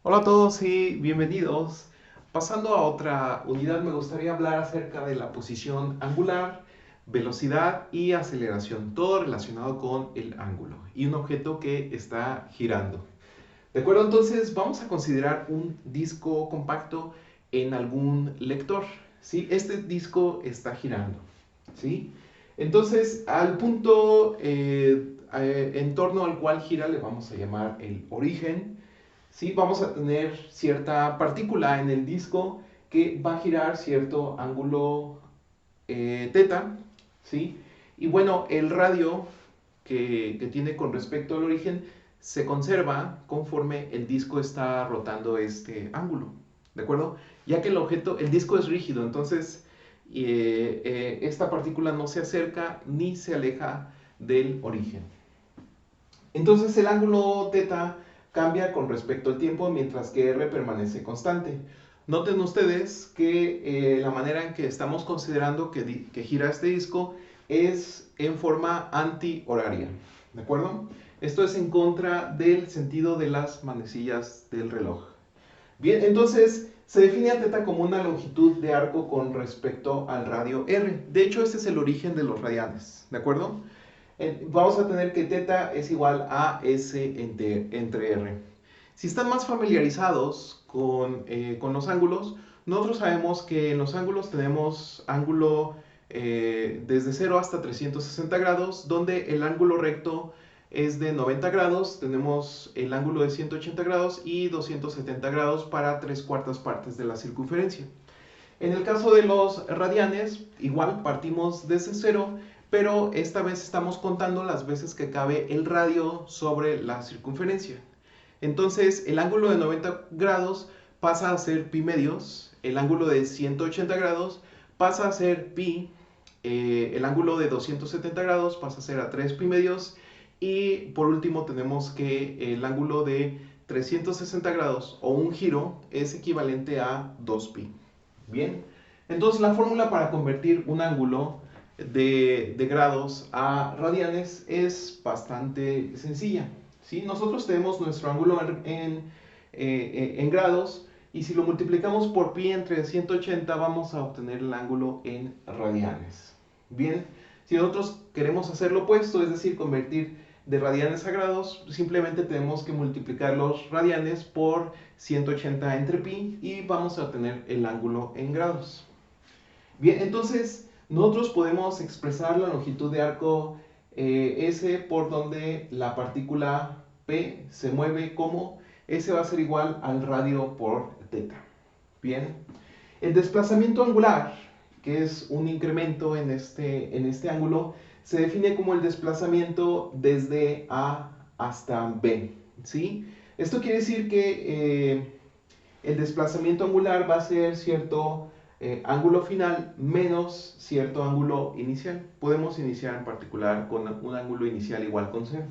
Hola a todos y bienvenidos. Pasando a otra unidad, me gustaría hablar acerca de la posición angular, velocidad y aceleración, todo relacionado con el ángulo y un objeto que está girando. De acuerdo, entonces vamos a considerar un disco compacto en algún lector. ¿Sí? Este disco está girando. ¿Sí? Entonces, al punto en torno al cual gira le vamos a llamar el origen. ¿Sí? Vamos a tener cierta partícula en el disco que va a girar cierto ángulo teta. ¿Sí? Y bueno, el radio que tiene con respecto al origen se conserva conforme el disco está rotando este ángulo. ¿De acuerdo? Ya que el disco es rígido, entonces esta partícula no se acerca ni se aleja del origen. Entonces el ángulo θ cambia con respecto al tiempo mientras que r permanece constante. Noten ustedes que la manera en que estamos considerando que gira este disco es en forma antihoraria. ¿De acuerdo? Esto es en contra del sentido de las manecillas del reloj. Bien, entonces se define a θ como una longitud de arco con respecto al radio r. De hecho, este es el origen de los radianes. ¿De acuerdo? Vamos a tener que θ es igual a S entre R. Si están más familiarizados con los ángulos, nosotros sabemos que en los ángulos tenemos ángulo desde 0 hasta 360 grados, donde el ángulo recto es de 90 grados, tenemos el ángulo de 180 grados y 270 grados para 3/4 partes de la circunferencia. En el caso de los radianes, igual partimos desde cero, pero esta vez estamos contando las veces que cabe el radio sobre la circunferencia. Entonces, el ángulo de 90 grados pasa a ser pi medios, el ángulo de 180 grados pasa a ser pi, el ángulo de 270 grados pasa a ser a 3 pi medios, y por último tenemos que el ángulo de 360 grados o un giro es equivalente a 2 pi. Bien, entonces la fórmula para convertir un ángulo de grados a radianes es bastante sencilla. ¿Sí? Nosotros tenemos nuestro ángulo en grados, y si lo multiplicamos por pi entre 180 vamos a obtener el ángulo en radianes. Bien, si nosotros queremos hacer lo opuesto, es decir, convertir de radianes a grados, simplemente tenemos que multiplicar los radianes por 180 entre pi y vamos a obtener el ángulo en grados. Bien, entonces nosotros podemos expresar la longitud de arco S por donde la partícula P se mueve como S va a ser igual al radio por θ. Bien, el desplazamiento angular, que es un incremento en este ángulo, se define como el desplazamiento desde A hasta B. ¿Sí? Esto quiere decir que el desplazamiento angular va a ser cierto ángulo final menos cierto ángulo inicial. Podemos iniciar en particular con un ángulo inicial igual con 0.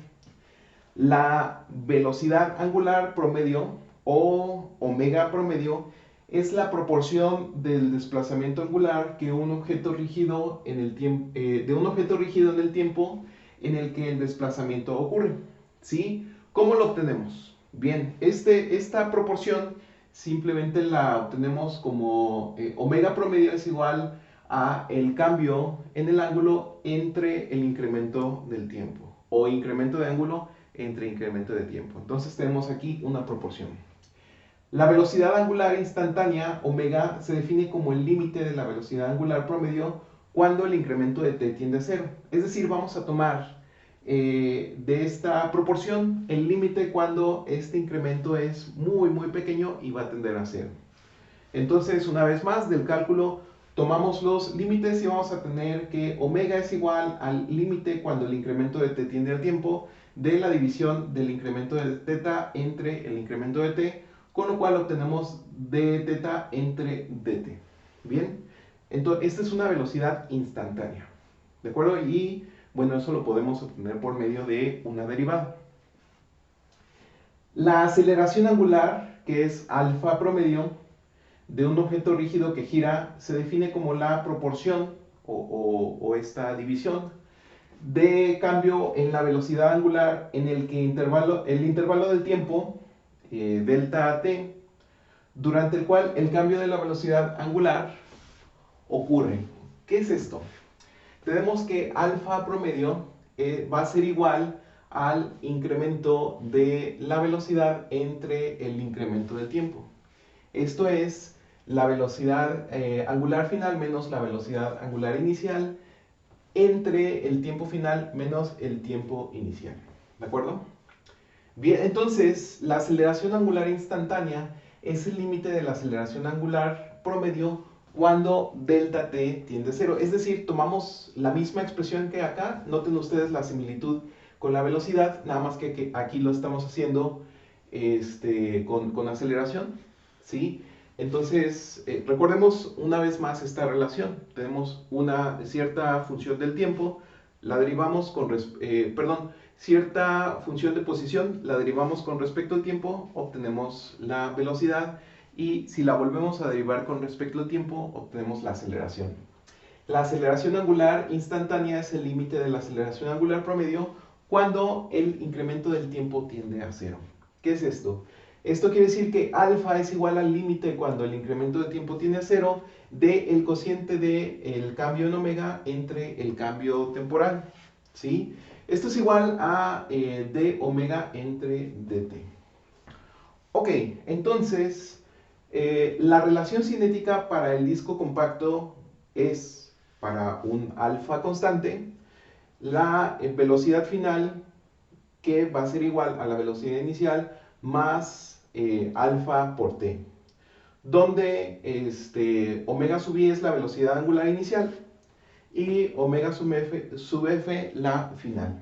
La velocidad angular promedio o omega promedio es la proporción del desplazamiento angular que un objeto rígido en el de un objeto rígido en el tiempo en el que el desplazamiento ocurre. ¿Sí? ¿Cómo lo obtenemos? Bien, esta proporción simplemente la obtenemos como omega promedio es igual a el cambio en el ángulo entre el incremento del tiempo, o incremento de ángulo entre incremento de tiempo. Entonces tenemos aquí una proporción. La velocidad angular instantánea, omega, se define como el límite de la velocidad angular promedio cuando el incremento de t tiende a cero. Es decir, vamos a tomar de esta proporción el límite cuando este incremento es muy pequeño y va a tender a cero. Entonces, una vez más, del cálculo tomamos los límites y vamos a tener que omega es igual al límite cuando el incremento de t tiende al tiempo de la división del incremento de θ entre el incremento de t, con lo cual obtenemos dθ entre dt. Bien, entonces esta es una velocidad instantánea, ¿de acuerdo? Y bueno, eso lo podemos obtener por medio de una derivada. La aceleración angular, que es alfa promedio, de un objeto rígido que gira, se define como la proporción o esta división de cambio en la velocidad angular en el que el intervalo del tiempo delta t, durante el cual el cambio de la velocidad angular ocurre. ¿Qué es esto? Tenemos que alfa promedio va a ser igual al incremento de la velocidad entre el incremento del tiempo. Esto es la velocidad angular final menos la velocidad angular inicial entre el tiempo final menos el tiempo inicial. ¿De acuerdo? Bien, entonces la aceleración angular instantánea es el límite de la aceleración angular promedio cuando delta t tiende a cero. Es decir, tomamos la misma expresión que acá. Noten ustedes la similitud con la velocidad, nada más que aquí lo estamos haciendo con aceleración, ¿sí? Entonces, recordemos una vez más esta relación. Tenemos una cierta función del tiempo, la derivamos con cierta función de posición, la derivamos con respecto al tiempo, obtenemos la velocidad, y si la volvemos a derivar con respecto al tiempo, obtenemos la aceleración. La aceleración angular instantánea es el límite de la aceleración angular promedio cuando el incremento del tiempo tiende a cero. ¿Qué es esto? Esto quiere decir que alfa es igual al límite cuando el incremento de tiempo tiende a cero del cociente del cambio en omega entre el cambio temporal, ¿sí? Esto es igual a d omega entre dt. Ok, entonces la relación cinética para el disco compacto es para un alfa constante, la velocidad final que va a ser igual a la velocidad inicial más alfa por t, donde omega sub i es la velocidad angular inicial y omega sub f la final.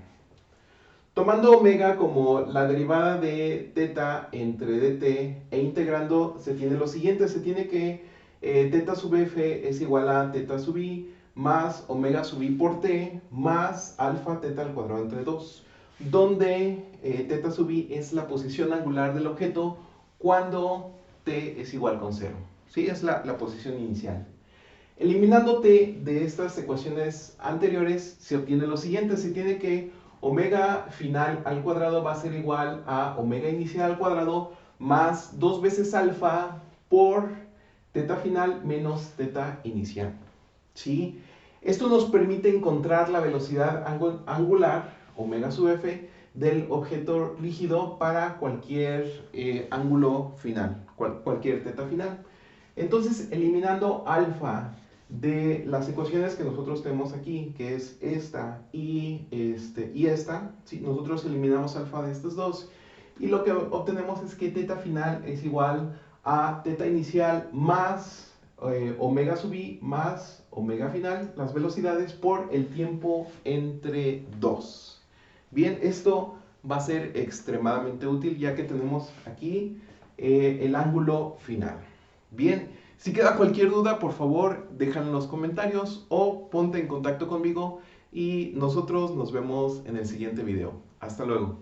Tomando omega como la derivada de teta entre dt e integrando, se tiene lo siguiente, se tiene que teta sub f es igual a teta sub i más omega sub i por t más alfa teta al cuadrado entre 2, donde teta sub i es la posición angular del objeto cuando t es igual con 0. ¿Sí? Es la posición inicial. Eliminando t de estas ecuaciones anteriores, se obtiene lo siguiente, se tiene que omega final al cuadrado va a ser igual a omega inicial al cuadrado más 2 veces alfa por teta final menos teta inicial. ¿Sí? Esto nos permite encontrar la velocidad angular, omega sub f, del objeto rígido para cualquier ángulo final, cualquier teta final. Entonces, eliminando alfa de las ecuaciones que nosotros tenemos aquí, que es esta y esta, ¿sí? Nosotros eliminamos alfa de estas dos, y lo que obtenemos es que teta final es igual a teta inicial más omega sub i más omega final, las velocidades por el tiempo entre 2. Bien, esto va a ser extremadamente útil ya que tenemos aquí el ángulo final. Bien, si queda cualquier duda, por favor, déjala en los comentarios o ponte en contacto conmigo y nosotros nos vemos en el siguiente video. Hasta luego.